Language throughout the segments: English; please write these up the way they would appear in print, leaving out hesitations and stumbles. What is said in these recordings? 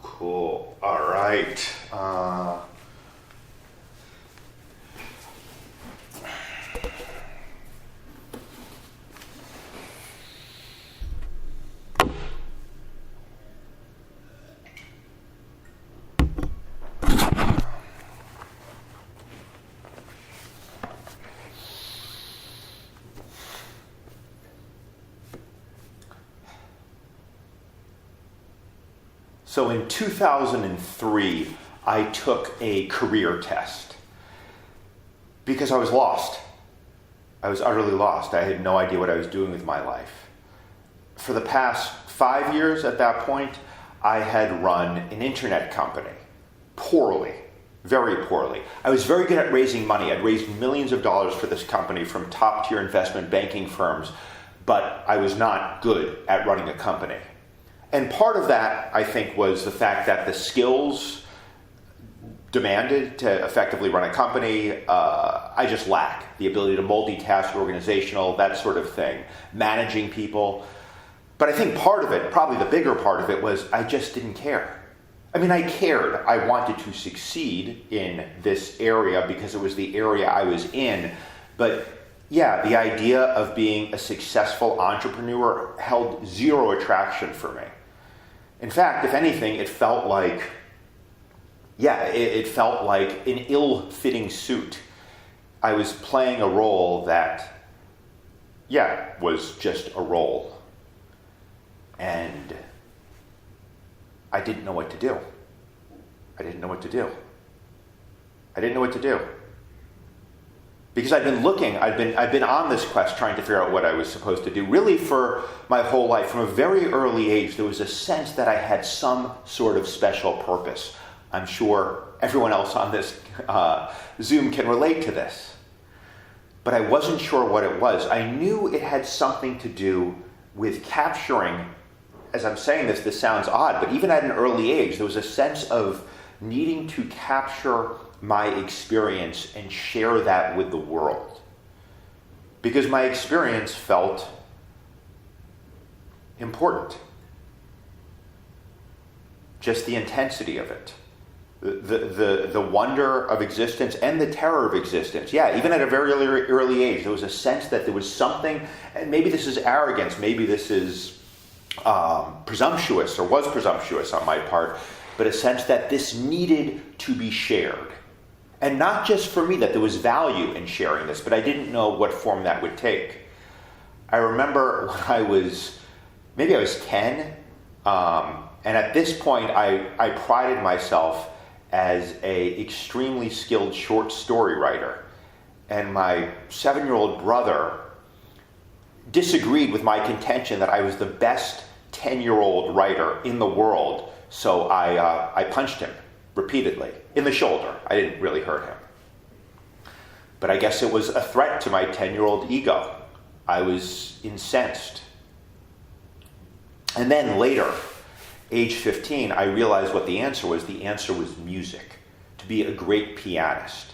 Cool. All right. So in 2003, I took a career test because I was lost. I was utterly lost. I had no idea what I was doing with my life. For the past 5 years at that point, I had run an internet company poorly, very poorly. I was very good at raising money. I'd raised millions of dollars for this company from top-tier investment banking firms, but I was not good at running a company. And part of that, I think, was the fact that the skills demanded to effectively run a company, I just lack. The ability to multitask, organizational, that sort of thing, managing people. But I think part of it, probably the bigger part of it, was I just didn't care. I mean, I cared. I wanted to succeed in this area because it was the area I was in. But yeah, the idea of being a successful entrepreneur held zero attraction for me. In fact, if anything, it felt like, it felt like an ill-fitting suit. I was playing a role that, was just a role. And I didn't know what to do. Because I've been on this quest trying to figure out what I was supposed to do. Really for my whole life, from a very early age, there was a sense that I had some sort of special purpose. I'm sure everyone else on this Zoom can relate to this. But I wasn't sure what it was. I knew it had something to do with capturing, as I'm saying this sounds odd, but even at an early age, there was a sense of needing to capture my experience and share that with the world. Because my experience felt important. Just the intensity of it. The wonder of existence and the terror of existence. Yeah, even at a very early age, there was a sense that there was something, and maybe this is arrogance, maybe this is presumptuous, or was presumptuous on my part, but a sense that this needed to be shared. And not just for me, that there was value in sharing this, but I didn't know what form that would take. I remember when I was 10, and at this point I prided myself as a extremely skilled short story writer. And my 7-year-old brother disagreed with my contention that I was the best 10-year-old writer in the world, so I punched him repeatedly in the shoulder. I didn't really hurt him. But I guess it was a threat to my 10-year-old ego. I was incensed. And then later, age 15, I realized what the answer was. The answer was music, to be a great pianist.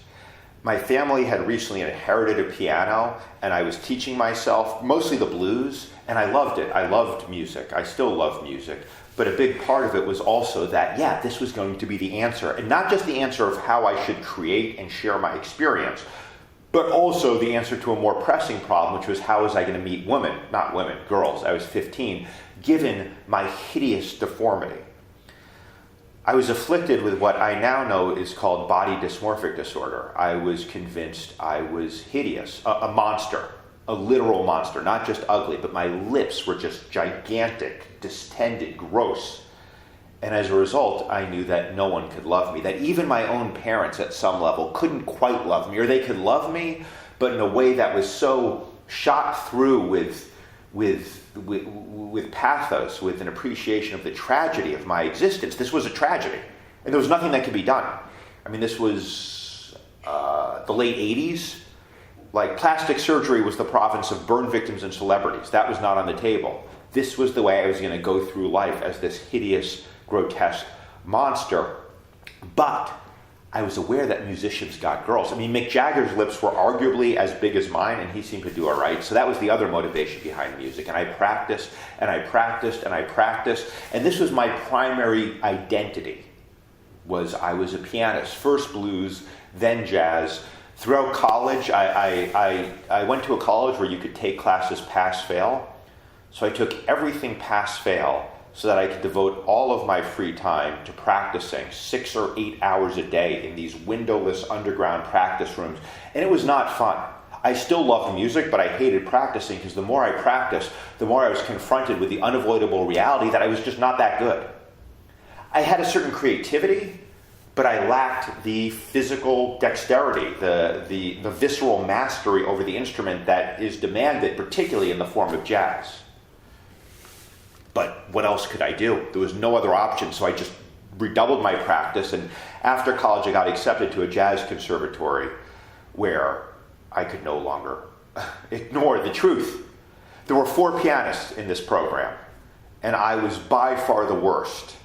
My family had recently inherited a piano, and I was teaching myself mostly the blues, and I loved it. I loved music. I still love music. But a big part of it was also that, this was going to be the answer. And not just the answer of how I should create and share my experience, but also the answer to a more pressing problem, which was how was I going to meet girls. I was 15, given my hideous deformity. I was afflicted with what I now know is called body dysmorphic disorder. I was convinced I was hideous, a monster. A literal monster, not just ugly, but my lips were just gigantic, distended, gross. And as a result, I knew that no one could love me, that even my own parents at some level couldn't quite love me, or they could love me, but in a way that was so shot through with pathos, with an appreciation of the tragedy of my existence. This was a tragedy, and there was nothing that could be done. I mean, this was the late 80s. Like, plastic surgery was the province of burn victims and celebrities. That was not on the table. This was the way I was going to go through life, as this hideous, grotesque monster. But I was aware that musicians got girls. I mean, Mick Jagger's lips were arguably as big as mine, and he seemed to do all right. So that was the other motivation behind music. And I practiced, and I practiced, and I practiced. And this was my primary identity, I was a pianist. First blues, then jazz. Throughout college, I went to a college where you could take classes pass-fail. So I took everything pass-fail so that I could devote all of my free time to practicing 6 or 8 hours a day in these windowless underground practice rooms. And it was not fun. I still loved music, but I hated practicing because the more I practiced, the more I was confronted with the unavoidable reality that I was just not that good. I had a certain creativity, but I lacked the physical dexterity, the visceral mastery over the instrument that is demanded, particularly in the form of jazz. But what else could I do? There was no other option, so I just redoubled my practice, and after college I got accepted to a jazz conservatory where I could no longer ignore the truth. There were 4 pianists in this program, and I was by far the worst.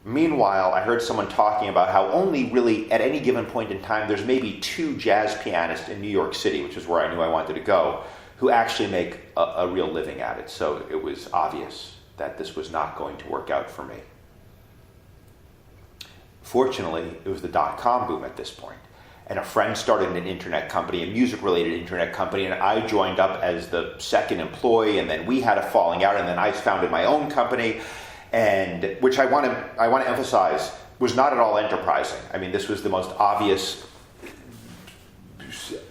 Meanwhile, I heard someone talking about how only really at any given point in time there's maybe 2 jazz pianists in New York City, which is where I knew I wanted to go, who actually make a real living at it. So it was obvious that this was not going to work out for me. Fortunately, it was the dot-com boom at this point. And a friend started an internet company, a music-related internet company, and I joined up as the second employee, and then we had a falling out, and then I founded my own company, and which I want to emphasize was not at all enterprising. I mean, this was the most obvious,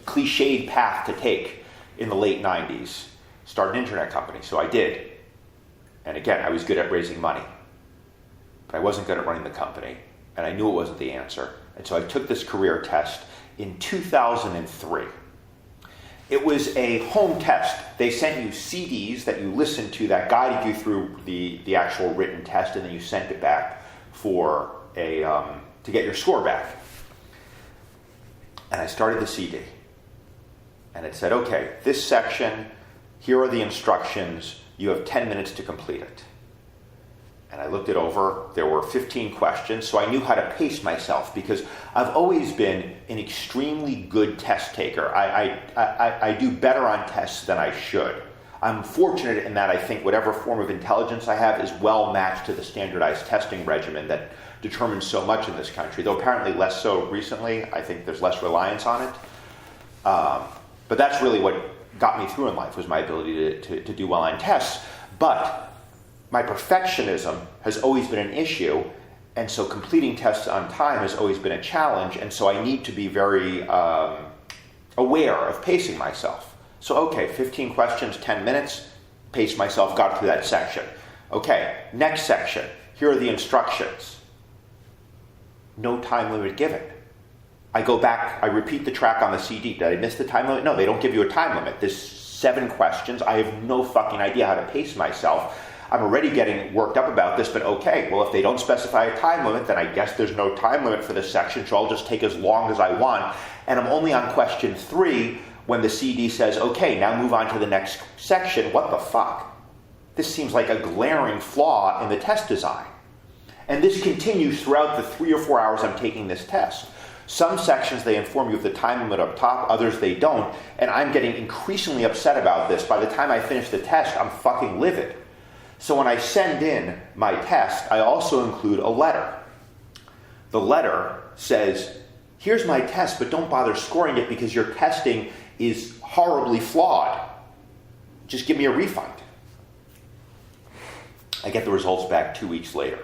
cliched path to take in the late 90s. Start an internet company, so I did. And again, I was good at raising money, but I wasn't good at running the company, and I knew it wasn't the answer. And so I took this career test in 2003. It was a home test. They sent you CDs that you listened to that guided you through the actual written test, and then you sent it back for to get your score back. And I started the CD, and it said, okay, this section, here are the instructions. You have 10 minutes to complete it. And I looked it over. There were 15 questions, so I knew how to pace myself because I've always been an extremely good test taker. I do better on tests than I should. I'm fortunate in that I think whatever form of intelligence I have is well matched to the standardized testing regimen that determines so much in this country, though apparently less so recently. I think there's less reliance on it. But that's really what got me through in life, was my ability to do well on tests. But my perfectionism has always been an issue, and so completing tests on time has always been a challenge, and so I need to be very aware of pacing myself. So, okay, 15 questions, 10 minutes, pace myself, got through that section. Okay, next section, here are the instructions. No time limit given. I go back, I repeat the track on the CD. Did I miss the time limit? No, they don't give you a time limit. There's 7 questions. I have no fucking idea how to pace myself. I'm already getting worked up about this, but okay, well, if they don't specify a time limit, then I guess there's no time limit for this section, so I'll just take as long as I want. And I'm only on question 3 when the CD says, okay, now move on to the next section. What the fuck? This seems like a glaring flaw in the test design. And this continues throughout the 3 or 4 hours I'm taking this test. Some sections they inform you of the time limit up top, others they don't, and I'm getting increasingly upset about this. By the time I finish the test, I'm fucking livid. So when I send in my test, I also include a letter. The letter says, here's my test, but don't bother scoring it because your testing is horribly flawed. Just give me a refund. I get the results back 2 weeks later.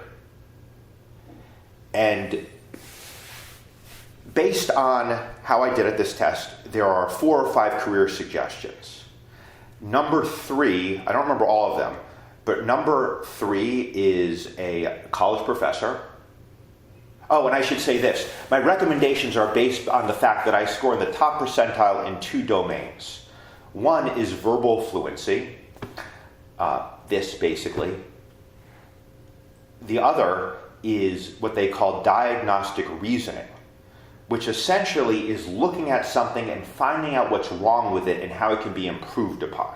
And based on how I did at this test, there are 4 or 5 career suggestions. Number 3, I don't remember all of them, but number 3 is a college professor. Oh, and I should say this. My recommendations are based on the fact that I score in the top percentile in 2 domains. One is verbal fluency, this basically. The other is what they call diagnostic reasoning, which essentially is looking at something and finding out what's wrong with it and how it can be improved upon.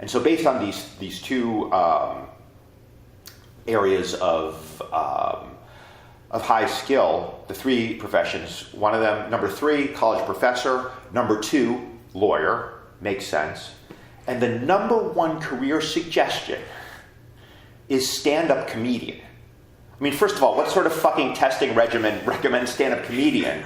And so based on these 2 areas of of high skill, the 3 professions, one of them, number 3, college professor, number 2, lawyer, makes sense. And the number 1 career suggestion is stand-up comedian. I mean, first of all, what sort of fucking testing regimen recommends stand-up comedian?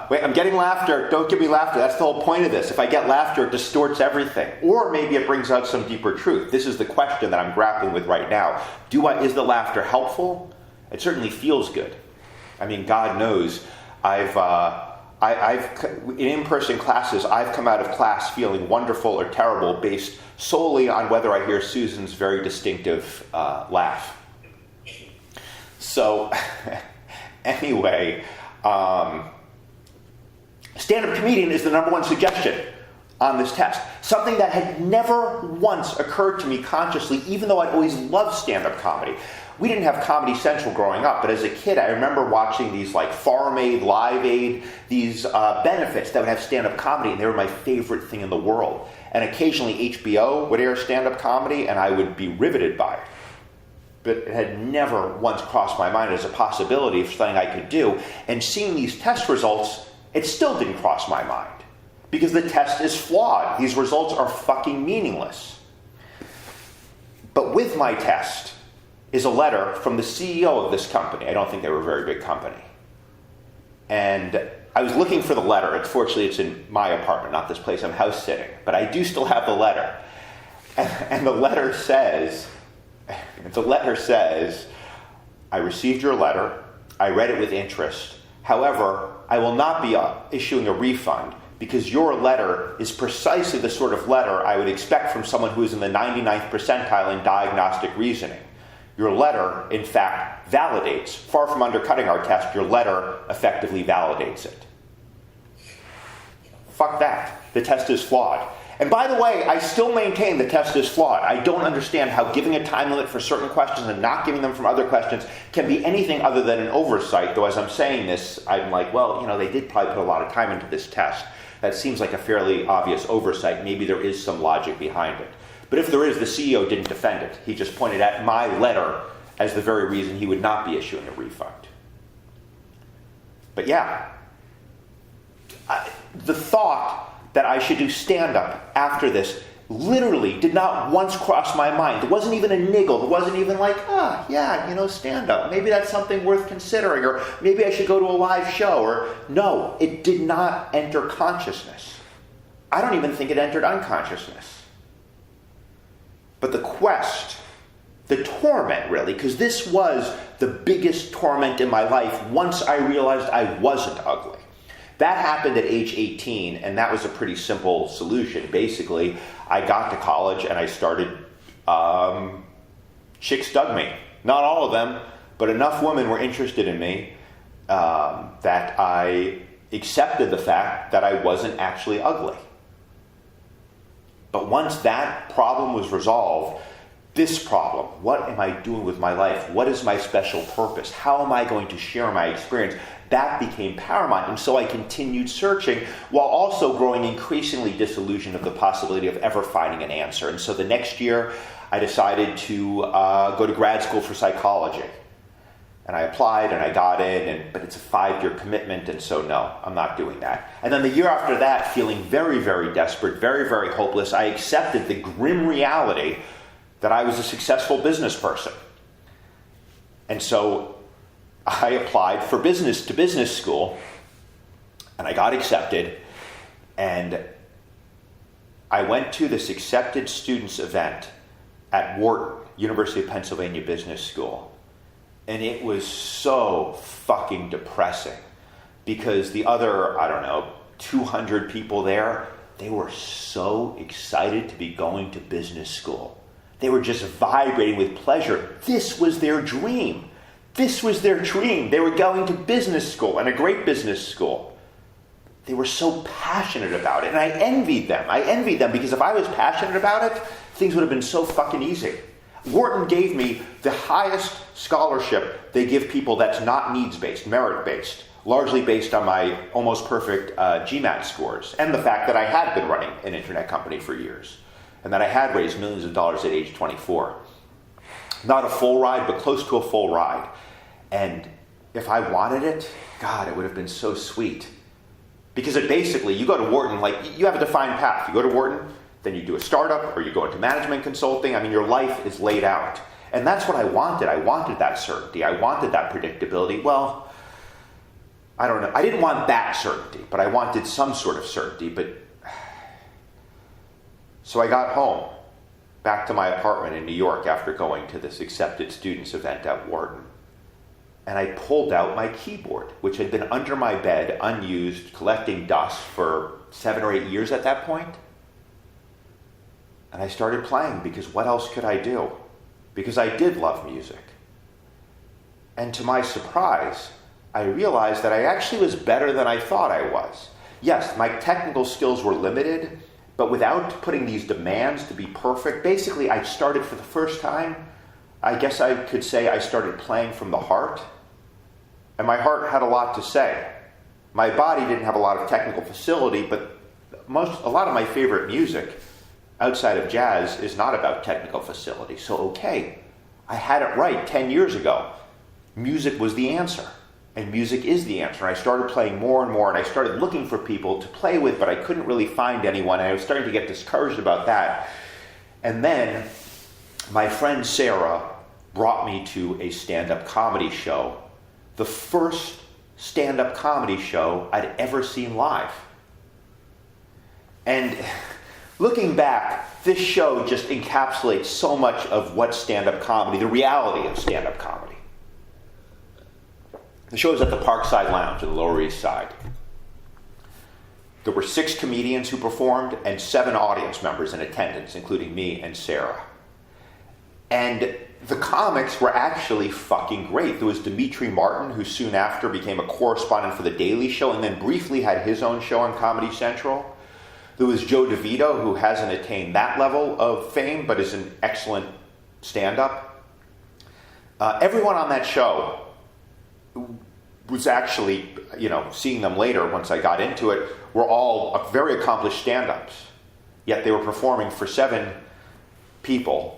Wait, I'm getting laughter. Don't give me laughter. That's the whole point of this. If I get laughter, it distorts everything. Or maybe it brings out some deeper truth. This is the question that I'm grappling with right now. Is the laughter helpful? It certainly feels good. I mean, God knows, I've in in-person classes, I've come out of class feeling wonderful or terrible based solely on whether I hear Susan's very distinctive laugh. So, anyway, stand-up comedian is the number 1 suggestion on this test. Something that had never once occurred to me consciously, even though I'd always loved stand-up comedy. We didn't have Comedy Central growing up, but as a kid, I remember watching these like Farm Aid, Live Aid, these benefits that would have stand-up comedy, and they were my favorite thing in the world. And occasionally HBO would air stand-up comedy, and I would be riveted by it. But it had never once crossed my mind as a possibility of something I could do. And seeing these test results, it still didn't cross my mind. Because the test is flawed. These results are fucking meaningless. But with my test is a letter from the CEO of this company. I don't think they were a very big company. And I was looking for the letter. Fortunately, it's in my apartment, not this place I'm house sitting. But I do still have the letter. And the letter says, I received your letter. I read it with interest. However, I will not be issuing a refund because your letter is precisely the sort of letter I would expect from someone who is in the 99th percentile in diagnostic reasoning. Your letter, in fact, validates. Far from undercutting our test, your letter effectively validates it. Fuck that. The test is flawed. And by the way, I still maintain the test is flawed. I don't understand how giving a time limit for certain questions and not giving them from other questions can be anything other than an oversight. Though as I'm saying this, I'm like, well, they did probably put a lot of time into this test. That seems like a fairly obvious oversight. Maybe there is some logic behind it. But if there is, the CEO didn't defend it. He just pointed at my letter as the very reason he would not be issuing a refund. But yeah, the thought that I should do stand-up after this literally did not once cross my mind. There wasn't even a niggle. There wasn't even like, stand-up. Maybe that's something worth considering, or maybe I should go to a live show, or no, it did not enter consciousness. I don't even think it entered unconsciousness. But the quest, the torment really, because this was the biggest torment in my life once I realized I wasn't ugly. That happened at age 18, and that was a pretty simple solution. Basically, I got to college and I started, chicks dug me. Not all of them, but enough women were interested in me that I accepted the fact that I wasn't actually ugly. But once that problem was resolved, this problem, what am I doing with my life? What is my special purpose? How am I going to share my experience? That became paramount, and so I continued searching while also growing increasingly disillusioned of the possibility of ever finding an answer. And so the next year, I decided to go to grad school for psychology. And I applied and I got in, but it's a 5-year commitment, and so no, I'm not doing that. And then the year after that, feeling very, very desperate, very, very hopeless, I accepted the grim reality that I was a successful business person. And so I applied for business to business school, and I got accepted, and I went to this accepted students event at Wharton, University of Pennsylvania Business School. And it was so fucking depressing because the other, 200 people there, they were so excited to be going to business school. They were just vibrating with pleasure. This was their dream. This was their dream. They were going to business school, and a great business school. They were so passionate about it, and I envied them. I envied them because if I was passionate about it, things would have been so fucking easy. Wharton gave me the highest scholarship they give people that's not needs-based, merit-based, largely based on my almost perfect GMAT scores, and the fact that I had been running an internet company for years, and that I had raised millions of dollars at age 24. Not a full ride, but close to a full ride. And if I wanted it, God, it would have been so sweet. Because it basically, you go to Wharton, like, you have a defined path. You go to Wharton, then you do a startup, or you go into management consulting. I mean, your life is laid out. And that's what I wanted. I wanted that certainty. I wanted that predictability. Well, I don't know. I didn't want that certainty, but I wanted some sort of certainty. So I got home, back to my apartment in New York after going to this accepted students event at Wharton. And I pulled out my keyboard, which had been under my bed, unused, collecting dust for 7 or 8 years at that point. And I started playing, because what else could I do? Because I did love music. And to my surprise, I realized that I actually was better than I thought I was. Yes, my technical skills were limited, but without putting these demands to be perfect, basically I started for the first time, I guess I could say I started playing from the heart. And my heart had a lot to say. My body didn't have a lot of technical facility, but a lot of my favorite music outside of jazz is not about technical facility. So okay, I had it right 10 years ago. Music was the answer. And music is the answer. And I started playing more and more, and I started looking for people to play with, but I couldn't really find anyone. And I was starting to get discouraged about that. And then my friend Sarah brought me to a stand-up comedy show. The first stand-up comedy show I'd ever seen live. And looking back, this show just encapsulates so much of what stand-up comedy, the reality of stand-up comedy. The show was at the Parkside Lounge in the Lower East Side. There were 6 comedians who performed and 7 audience members in attendance, including me and Sarah. And the comics were actually fucking great. There was Dimitri Martin, who soon after became a correspondent for The Daily Show and then briefly had his own show on Comedy Central. There was Joe DeVito, who hasn't attained that level of fame, but is an excellent stand-up. Everyone on that show was actually, seeing them later once I got into it, were all very accomplished stand-ups. Yet they were performing for 7 people.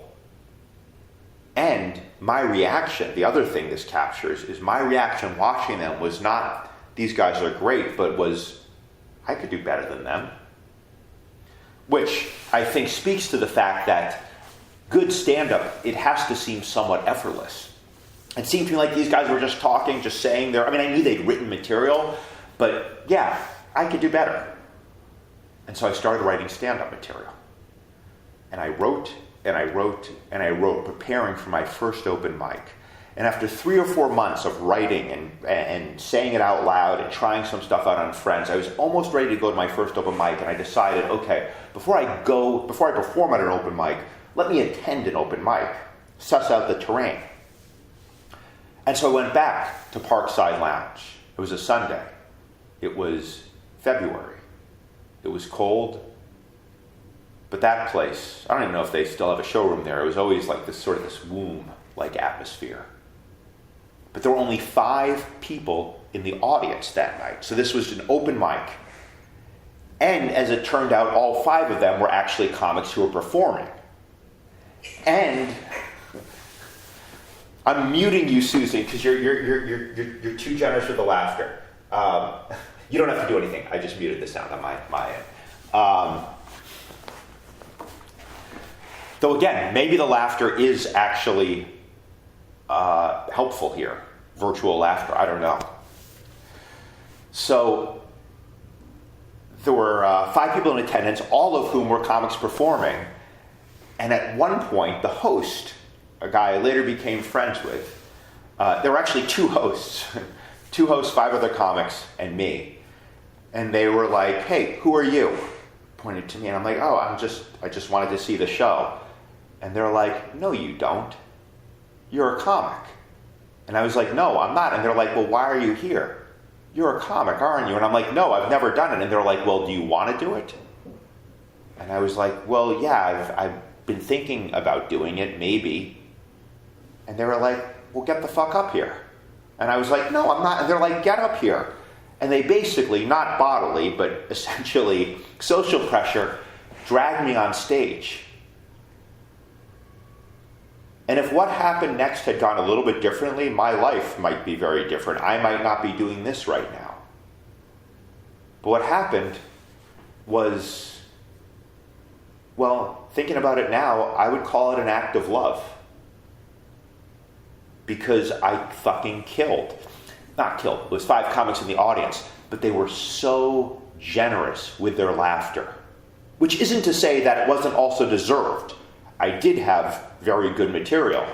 And my reaction, the other thing this captures, is my reaction watching them was not, these guys are great, but was, I could do better than them. Which I think speaks to the fact that good stand-up, it has to seem somewhat effortless. It seemed to me like these guys were just talking, just saying I knew they'd written material, but yeah, I could do better. And so I started writing stand-up material. And I wrote, and I wrote, and I wrote, preparing for my first open mic. And after 3 or 4 months of writing and saying it out loud and trying some stuff out on friends, I was almost ready to go to my first open mic, and I decided, okay, before I perform at an open mic, let me attend an open mic, suss out the terrain. And so I went back to Parkside Lounge. It was a Sunday. It was February. It was cold. But that place, I don't even know if they still have a showroom there. It was always like this womb-like atmosphere. But there were only 5 people in the audience that night. So this was an open mic. And as it turned out, all 5 of them were actually comics who were performing. And I'm muting you, Susan, because you're too generous with the laughter. You don't have to do anything. I just muted the sound on my end. Though again, maybe the laughter is actually helpful here. Virtual laughter, I don't know. So there were 5 people in attendance, all of whom were comics performing. And at one point, the host, a guy I later became friends with, there were actually 2 hosts. 2 hosts, 5 other comics, and me. And they were like, hey, who are you? Pointed to me, and I'm like, oh, I just wanted to see the show. And they're like, no, you don't. You're a comic. And I was like, no, I'm not. And they're like, well, why are you here? You're a comic, aren't you? And I'm like, no, I've never done it. And they're like, well, do you want to do it? And I was like, well, yeah, I've been thinking about doing it, maybe. And they were like, well, get the fuck up here. And I was like, no, I'm not. And they're like, get up here. And they basically, not bodily, but essentially social pressure, dragged me on stage. And if what happened next had gone a little bit differently, my life might be very different. I might not be doing this right now. But what happened was, well, thinking about it now, I would call it an act of love. Because I fucking killed. Not killed, it was 5 comics in the audience, but they were so generous with their laughter. Which isn't to say that it wasn't also deserved. I did have very good material.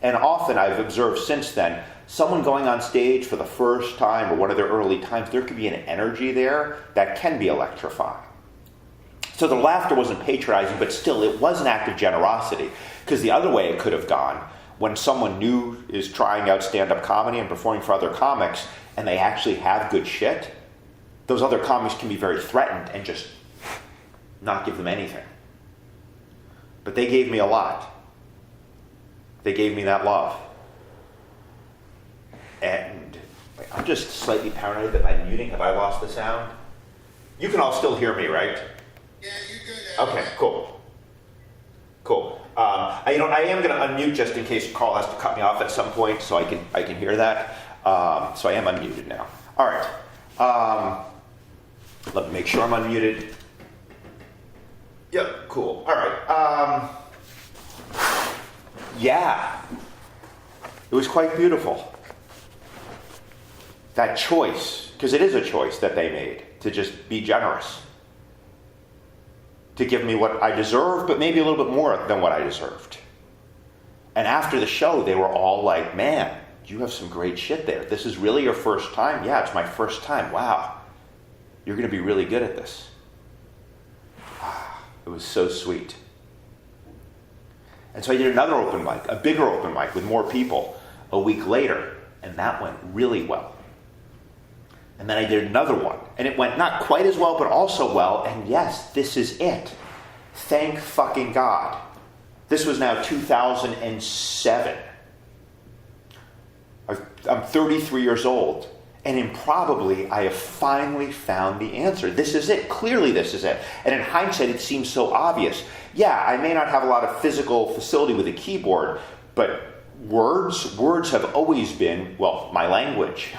And often I've observed since then, someone going on stage for the first time or one of their early times, there could be an energy there that can be electrifying. So the laughter wasn't patronizing, but still it was an act of generosity. Because the other way it could have gone, when someone new is trying out stand-up comedy and performing for other comics, and they actually have good shit, those other comics can be very threatened and just not give them anything. But they gave me a lot. They gave me that love. And I'm just slightly paranoid that I'm muting. Have I lost the sound? You can all still hear me, right? Yeah, you're good. Okay, cool. Cool. I am going to unmute just in case Carl has to cut me off at some point, so I can hear that. So I am unmuted now. All right. Let me make sure I'm unmuted. Yep, cool. All right. Yeah. It was quite beautiful. That choice, because it is a choice that they made, to just be generous. To give me what I deserve, but maybe a little bit more than what I deserved. And after the show, they were all like, man, you have some great shit there. This is really your first time? Yeah, it's my first time. Wow. You're going to be really good at this. It was so sweet. And so I did another open mic, a bigger open mic with more people a week later, and that went really well. And then I did another one, and it went not quite as well, but also well, and yes, this is it. Thank fucking God. This was now 2007. I'm 33 years old, and improbably, I have finally found the answer. This is it. Clearly, this is it. And in hindsight, it seems so obvious. Yeah, I may not have a lot of physical facility with a keyboard, but words have always been, well, my language.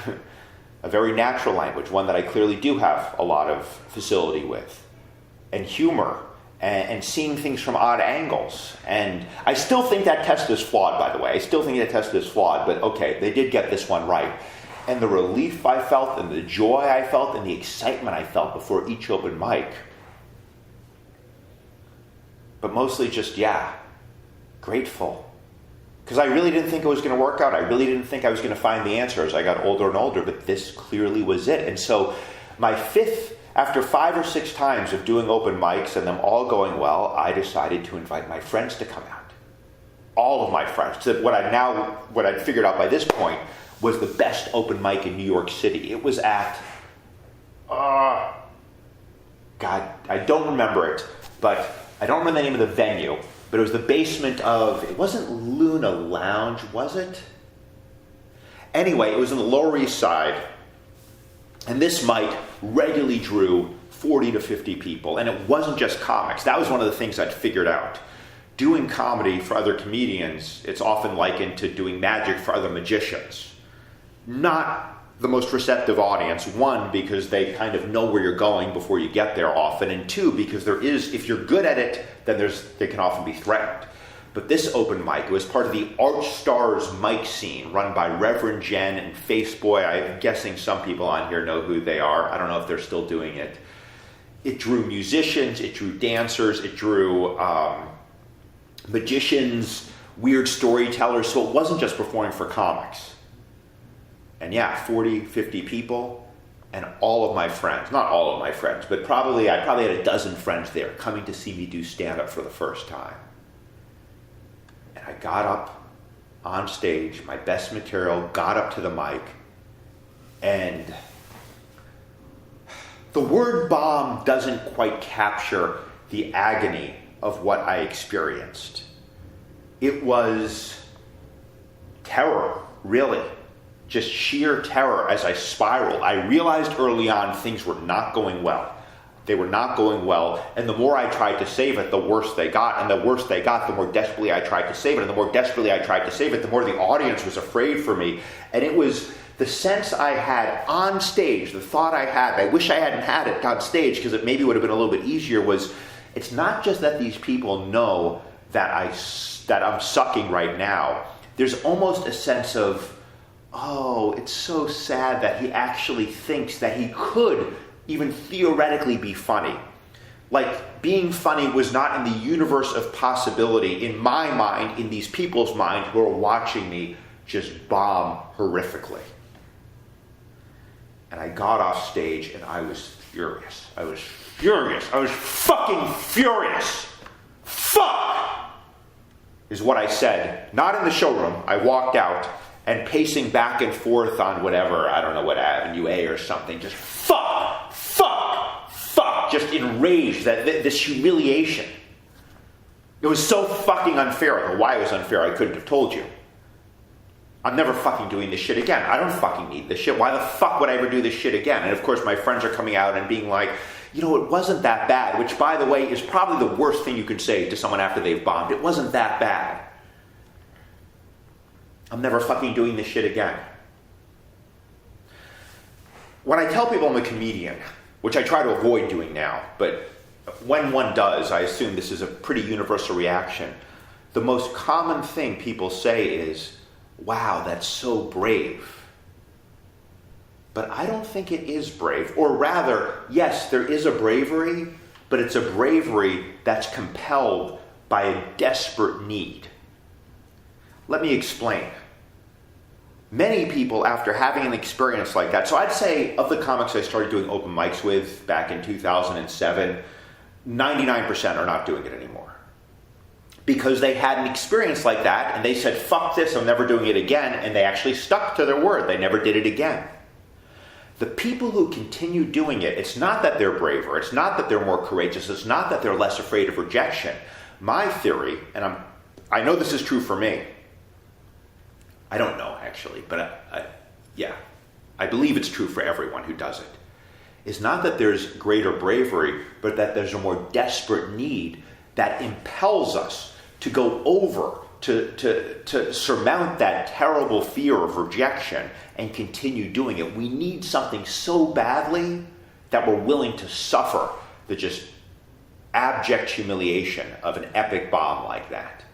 A very natural language, one that I clearly do have a lot of facility with. And humor, and seeing things from odd angles. And I still think that test is flawed, by the way. I still think that test is flawed, but okay, they did get this one right. And the relief I felt, and the joy I felt, and the excitement I felt before each open mic. But mostly just, yeah, grateful. Because I really didn't think it was going to work out. I really didn't think I was going to find the answer as I got older and older, but this clearly was it. And so after 5 or 6 times of doing open mics and them all going well, I decided to invite my friends to come out. All of my friends. So what I'd figured out by this point was the best open mic in New York City. It was at, God, I don't remember it, but I don't remember the name of the venue, but it was the basement of, it wasn't Luna Lounge, was it? Anyway, it was on the Lower East Side, and this mic regularly drew 40 to 50 people, and it wasn't just comics. That was one of the things I'd figured out. Doing comedy for other comedians, it's often likened to doing magic for other magicians. Not the most receptive audience. 1, because they kind of know where you're going before you get there often. And 2, because if you're good at it, then they can often be threatened. But this open mic was part of the Arch Stars mic scene run by Reverend Jen and Faceboy. I'm guessing some people on here know who they are. I don't know if they're still doing it. It drew musicians, it drew dancers, it drew magicians, weird storytellers. So it wasn't just performing for comics. And yeah, 40, 50 people, and all of my friends, not all of my friends, but I probably had a dozen friends there coming to see me do stand-up for the first time. And I got up on stage, my best material, got up to the mic, and the word bomb doesn't quite capture the agony of what I experienced. It was terror, really. Just sheer terror as I spiraled. I realized early on things were not going well. They were not going well, and the more I tried to save it, the worse they got, and the worse they got, the more desperately I tried to save it, and the more desperately I tried to save it, the more the audience was afraid for me. And it was the sense I had on stage, the thought I had, I wish I hadn't had it on stage because it maybe would have been a little bit easier, was it's not just that these people know that I'm sucking right now. There's almost a sense of, oh, it's so sad that he actually thinks that he could even theoretically be funny. Like, being funny was not in the universe of possibility, in my mind, in these people's mind who are watching me just bomb horrifically. And I got off stage and I was furious. I was fucking furious. Fuck! Is what I said. Not in the showroom. I walked out and pacing back and forth on whatever, I don't know what Avenue A or something, just fuck, just enraged, this humiliation. It was so fucking unfair. I don't know why it was unfair, I couldn't have told you. I'm never fucking doing this shit again. I don't fucking need this shit. Why the fuck would I ever do this shit again? And of course my friends are coming out and being like, it wasn't that bad, which by the way is probably the worst thing you could say to someone after they've bombed. It wasn't that bad. I'm never fucking doing this shit again. When I tell people I'm a comedian, which I try to avoid doing now, but when one does, I assume this is a pretty universal reaction. The most common thing people say is, wow, that's so brave. But I don't think it is brave. Or rather, yes, there is a bravery, but it's a bravery that's compelled by a desperate need. Let me explain. Many people, after having an experience like that, so I'd say of the comics I started doing open mics with back in 2007, 99% are not doing it anymore. Because they had an experience like that, and they said, fuck this, I'm never doing it again, and they actually stuck to their word. They never did it again. The people who continue doing it, it's not that they're braver, it's not that they're more courageous, it's not that they're less afraid of rejection. My theory, and I know this is true for me, I don't know actually, but I believe it's true for everyone who does it, is not that there's greater bravery, but that there's a more desperate need that impels us to go over, to surmount that terrible fear of rejection and continue doing it. We need something so badly that we're willing to suffer the just abject humiliation of an epic bomb like that.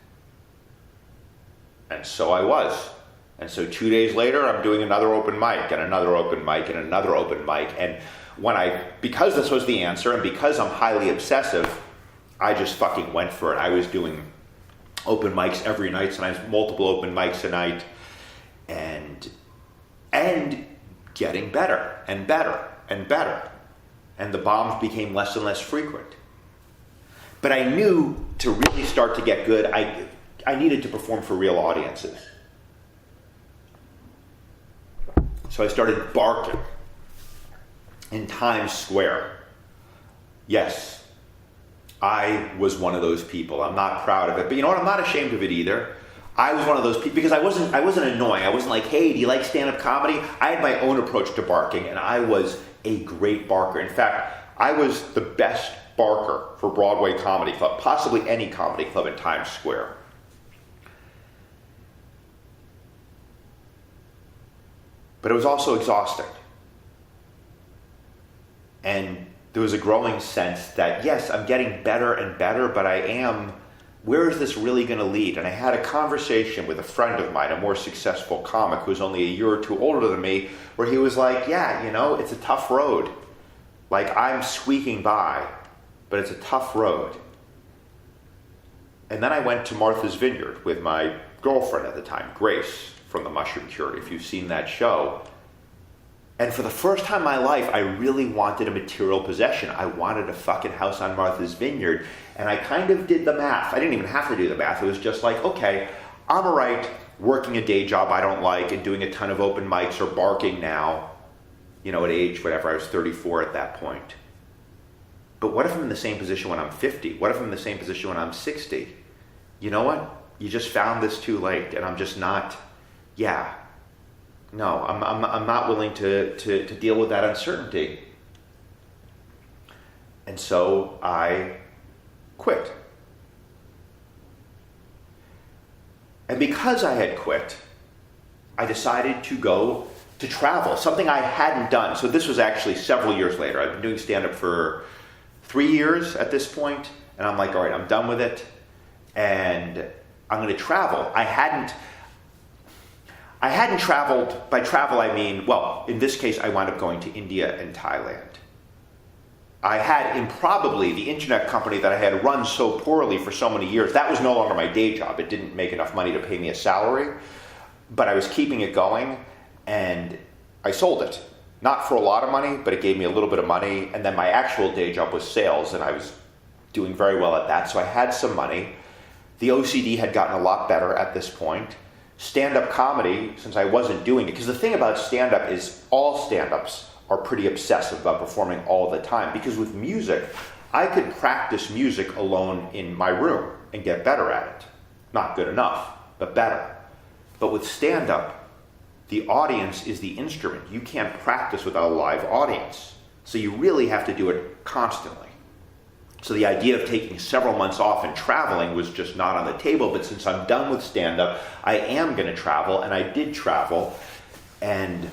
And so I was. And so 2 days later, I'm doing another open mic and another open mic and another open mic. And because this was the answer and because I'm highly obsessive, I just fucking went for it. I was doing open mics every night, sometimes multiple open mics a night, and getting better and better and better. And the bombs became less and less frequent. But I knew to really start to get good, I needed to perform for real audiences. So I started barking in Times Square. Yes, I was one of those people. I'm not proud of it, but you know what? I'm not ashamed of it either. I was one of those people because I wasn't annoying. I wasn't like, hey, do you like stand-up comedy? I had my own approach to barking, and I was a great barker. In fact, I was the best barker for Broadway Comedy Club, possibly any comedy club in Times Square. But it was also exhausting. And there was a growing sense that, yes, I'm getting better and better, but where is this really going to lead? And I had a conversation with a friend of mine, a more successful comic who's only a year or two older than me, where he was like, yeah, it's a tough road. Like, I'm squeaking by, but it's a tough road. And then I went to Martha's Vineyard with my girlfriend at the time, Grace, from the Mushroom Cure, if you've seen that show. And for the first time in my life, I really wanted a material possession. I wanted a fucking house on Martha's Vineyard. And I kind of did the math. I didn't even have to do the math. It was just like, okay, I'm all right working a day job I don't like and doing a ton of open mics or barking now, at age, whatever, I was 34 at that point. But what if I'm in the same position when I'm 50? What if I'm in the same position when I'm 60? You know what? You just found this too late, and I'm just not... No, I'm not willing to deal with that uncertainty. And so I quit. And because I had quit, I decided to go to travel, something I hadn't done. So this was actually several years later. I've been doing stand-up for 3 years at this point, and I'm like, all right, I'm done with it, and I'm going to travel. I hadn't traveled. By travel, I mean, well, in this case, I wound up going to India and Thailand. I had Improbably, the internet company that I had run so poorly for so many years, that was no longer my day job. It didn't make enough money to pay me a salary, but I was keeping it going, and I sold it. Not for a lot of money, but it gave me a little bit of money, and then my actual day job was sales, and I was doing very well at that, so I had some money. The OCD had gotten a lot better at this point. Stand-up comedy, since I wasn't doing it, because the thing about stand-up is all stand-ups are pretty obsessive about performing all the time, because with music, I could practice music alone in my room and get better at it. Not good enough, but better. But with stand-up, the audience is the instrument. You can't practice without a live audience. So you really have to do it constantly. So the idea of taking several months off and traveling was just not on the table, but since I'm done with stand-up, I am going to travel, and I did travel, and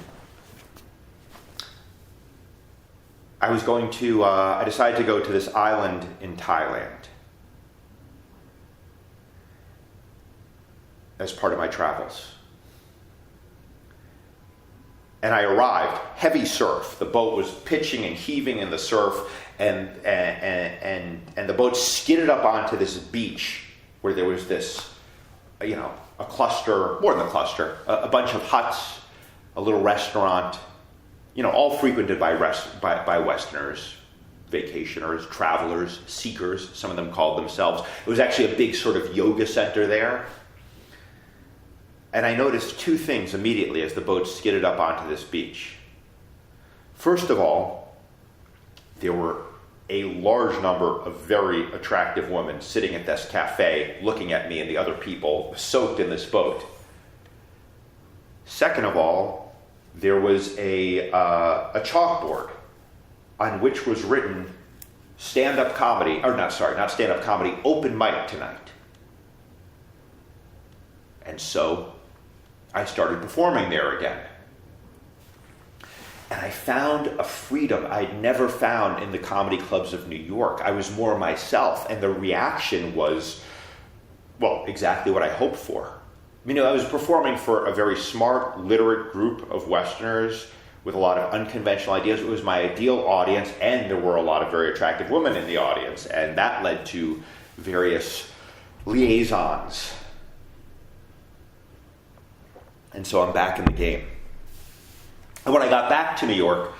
I decided to go to this island in Thailand as part of my travels. And I arrived, heavy surf. The boat was pitching and heaving in the surf, and the boat skidded up onto this beach where there was this, a cluster, more than a cluster, a bunch of huts, a little restaurant, all frequented by Westerners, vacationers, travelers, seekers, some of them called themselves. It was actually a big sort of yoga center there. And I noticed two things immediately as the boat skidded up onto this beach. First of all, there were a large number of very attractive women sitting at this cafe looking at me and the other people soaked in this boat. Second of all, there was a chalkboard on which was written stand-up comedy, not stand-up comedy, open mic tonight. And so I started performing there again. And I found a freedom I'd never found in the comedy clubs of New York. I was more myself, and the reaction was, well, exactly what I hoped for. I was performing for a very smart, literate group of Westerners with a lot of unconventional ideas. It was my ideal audience, and there were a lot of very attractive women in the audience, and that led to various liaisons. And so I'm back in the game. And when I got back to New York,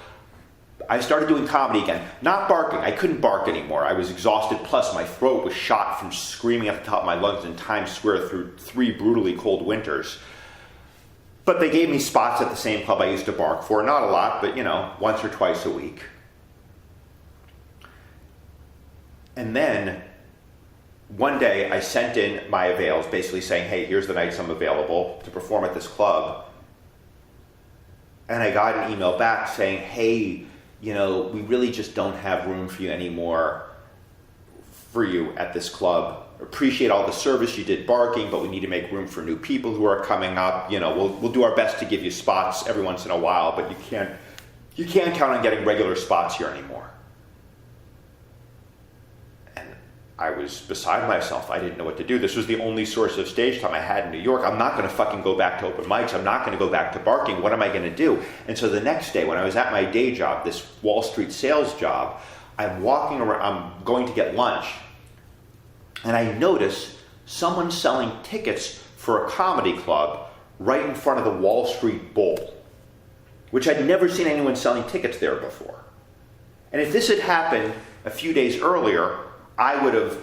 I started doing comedy again. Not barking. I couldn't bark anymore. I was exhausted. Plus, my throat was shot from screaming at the top of my lungs in Times Square through 3 brutally cold winters. But they gave me spots at the same club I used to bark for. Not a lot, but, once or twice a week. And then one day, I sent in my avails, basically saying, hey, here's the nights I'm available to perform at this club. And I got an email back saying, hey, we really just don't have room for you anymore for you at this club. Appreciate all the service you did barking, but we need to make room for new people who are coming up. We'll do our best to give you spots every once in a while, but you can't count on getting regular spots here anymore. I was beside myself. I didn't know what to do. This was the only source of stage time I had in New York. I'm not going to fucking go back to open mics. I'm not going to go back to barking. What am I going to do? And so the next day, when I was at my day job, this Wall Street sales job, I'm walking around, I'm going to get lunch, and I notice someone selling tickets for a comedy club right in front of the Wall Street Bowl, which I'd never seen anyone selling tickets there before. And if this had happened a few days earlier, I would have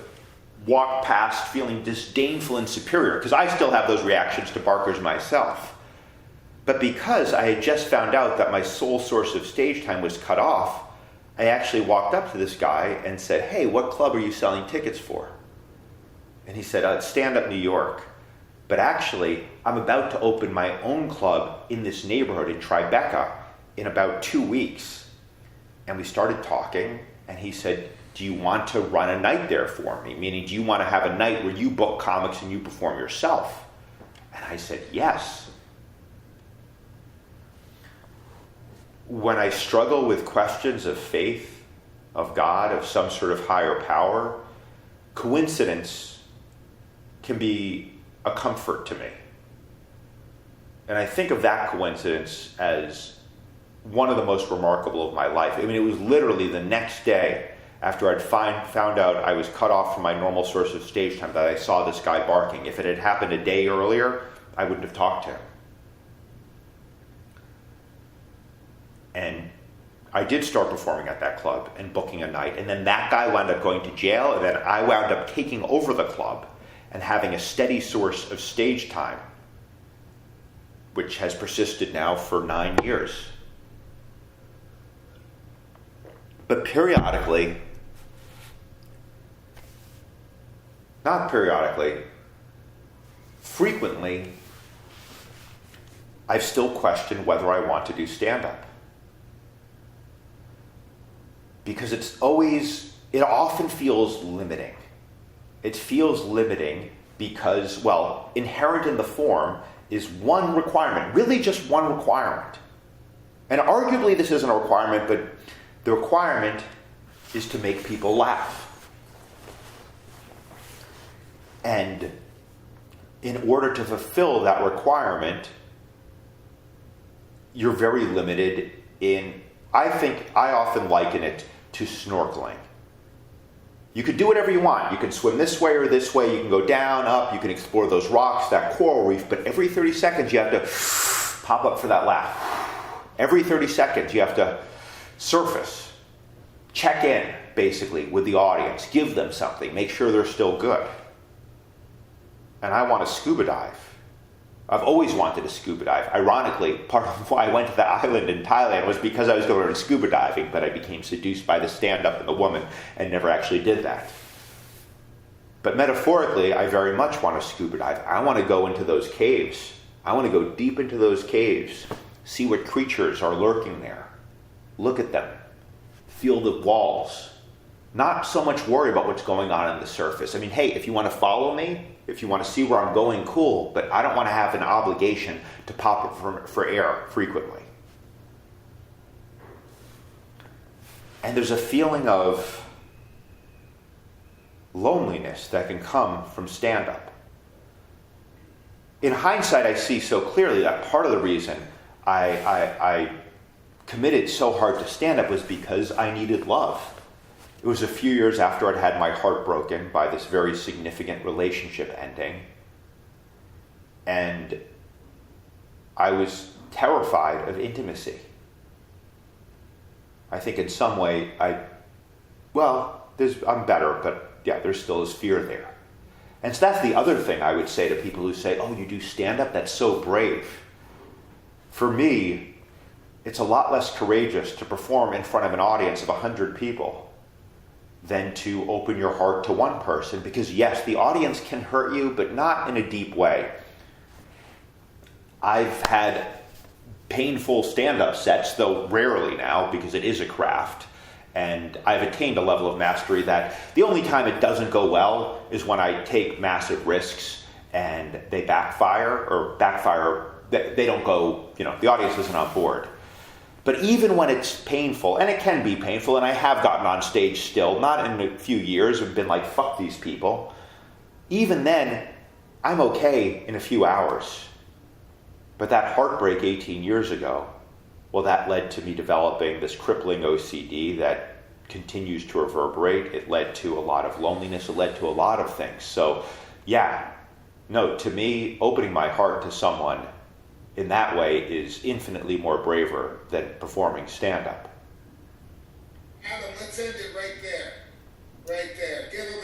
walked past feeling disdainful and superior, because I still have those reactions to barkers myself. But because I had just found out that my sole source of stage time was cut off, I actually walked up to this guy and said, hey, what club are you selling tickets for? And he said, it's Stand Up New York. But actually, I'm about to open my own club in this neighborhood in Tribeca in about 2 weeks. And we started talking, And he said, do you want to run a night there for me? Meaning, do you want to have a night where you book comics and you perform yourself? And I said, yes. When I struggle with questions of faith, of God, of some sort of higher power, coincidence can be a comfort to me. And I think of that coincidence as one of the most remarkable of my life. I mean, it was literally the next day after I'd found out I was cut off from my normal source of stage time that I saw this guy barking. If it had happened a day earlier, I wouldn't have talked to him. And I did start performing at that club and booking a night. And then that guy wound up going to jail. And then I wound up taking over the club and having a steady source of stage time, which has persisted now for 9 years. But periodically, not periodically, frequently, I've still questioned whether I want to do stand-up. Because it often feels limiting. It feels limiting because, well, inherent in the form is one requirement, really just one requirement. And arguably this isn't a requirement, but the requirement is to make people laugh. And in order to fulfill that requirement, you're very limited in, I often liken it to snorkeling. You can do whatever you want. You can swim this way or this way. You can go down, up. You can explore those rocks, that coral reef. But every 30 seconds, you have to pop up for that laugh. Every 30 seconds, you have to surface. Check in, basically, with the audience. Give them something. Make sure they're still good. And I want to scuba dive. I've always wanted to scuba dive. Ironically, part of why I went to the island in Thailand was because I was going to learn scuba diving, but I became seduced by the stand-up and the woman and never actually did that. But metaphorically, I very much want to scuba dive. I want to go into those caves. I want to go deep into those caves, see what creatures are lurking there. Look at them. Feel the walls. Not so much worry about what's going on the surface. I mean, hey, if you want to follow me, if you want to see where I'm going, cool. But I don't want to have an obligation to pop up for air frequently. And there's a feeling of loneliness that can come from stand-up. In hindsight, I see so clearly that part of the reason I committed so hard to stand-up was because I needed love. It was a few years after I'd had my heart broken by this very significant relationship ending. And I was terrified of intimacy. I think in some way I'm better, but yeah, there's still this fear there. And so that's the other thing I would say to people who say, oh, you do stand-up? That's so brave. For me, it's a lot less courageous to perform in front of an audience of 100 people than to open your heart to one person. Because yes, the audience can hurt you, but not in a deep way. I've had painful stand-up sets, though rarely now, because it is a craft. And I've attained a level of mastery that the only time it doesn't go well is when I take massive risks and they backfire, they don't go, the audience isn't on board. But even when it's painful, and it can be painful, and I have gotten on stage still, not in a few years, I've been like, fuck these people. Even then, I'm okay in a few hours. But that heartbreak 18 years ago, well, that led to me developing this crippling OCD that continues to reverberate. It led to a lot of loneliness. It led to a lot of things. So, to me, opening my heart to someone in that way is infinitely more braver than performing stand-up. Adam, let's end it right there. Right there. Give